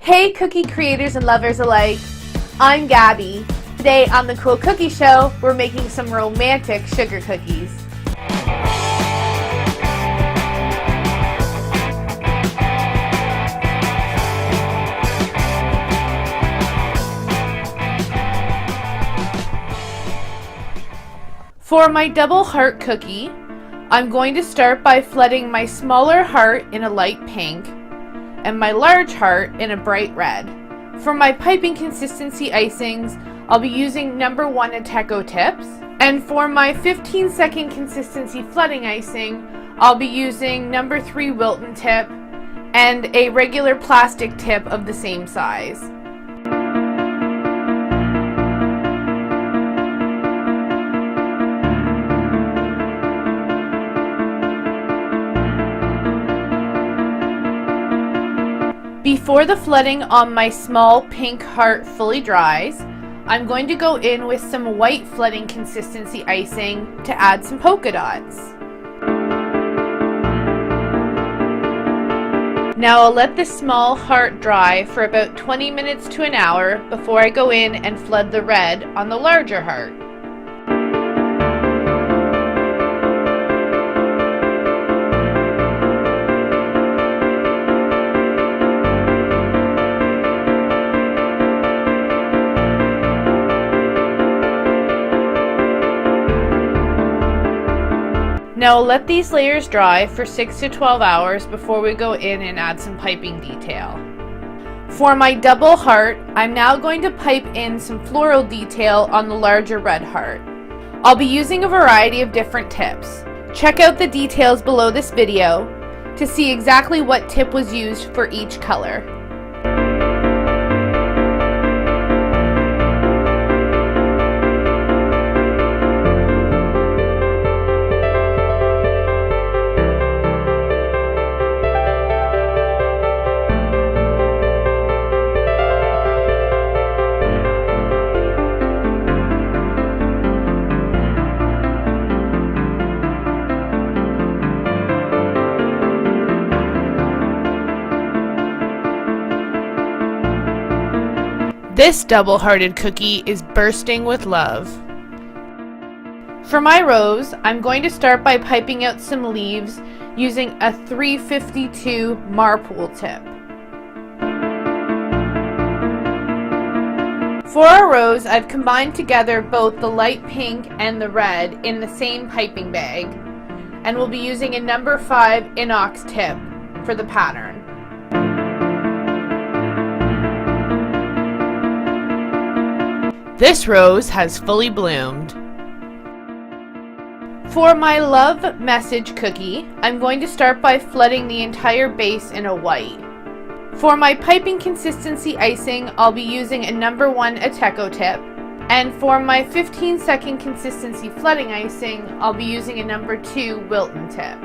Hey cookie creators and lovers alike, I'm Gabby. Today on the Cool Cookie Show, we're making some romantic sugar cookies. For my double heart cookie, I'm going to start by flooding my smaller heart in a light pink and my large heart in a bright red. For my piping consistency icings, I'll be using number 1 Ateco tips. And for my 15-second consistency flooding icing, I'll be using number 3 Wilton tip and a regular plastic tip of the same size. Before the flooding on my small pink heart fully dries, I'm going to go in with some white flooding consistency icing to add some polka dots. Now I'll let this small heart dry for about 20 minutes to an hour before I go in and flood the red on the larger heart. Now I'll let these layers dry for 6 to 12 hours before we go in and add some piping detail. For my double heart, I'm now going to pipe in some floral detail on the larger red heart. I'll be using a variety of different tips. Check out the details below this video to see exactly what tip was used for each color. This double-hearted cookie is bursting with love. For my rose, I'm going to start by piping out some leaves using a 352 Marpole tip. For our rose, I've combined together both the light pink and the red in the same piping bag, and we'll be using a number 5 inox tip for the pattern. This rose has fully bloomed. For my love message cookie, I'm going to start by flooding the entire base in a white. For my piping consistency icing, I'll be using a number 1 Ateco tip. And for my 15-second consistency flooding icing, I'll be using a number 2 Wilton tip.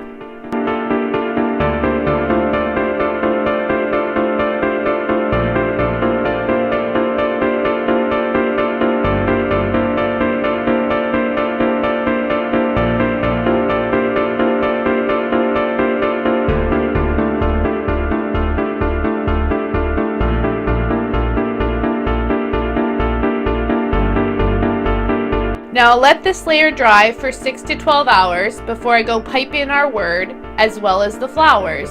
Now I'll let this layer dry for 6 to 12 hours before I go pipe in our word as well as the flowers.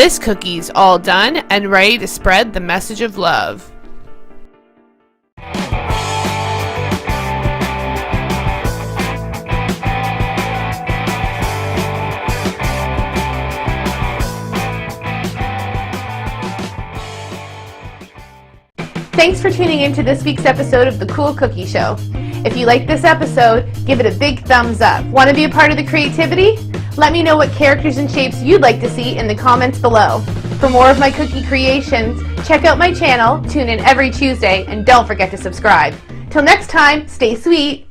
This cookie's all done and ready to spread the message of love. Thanks for tuning in to this week's episode of The Cool Cookie Show. If you like this episode, give it a big thumbs up. Want to be a part of the creativity? Let me know what characters and shapes you'd like to see in the comments below. For more of my cookie creations, check out my channel, tune in every Tuesday, and don't forget to subscribe. Till next time, stay sweet!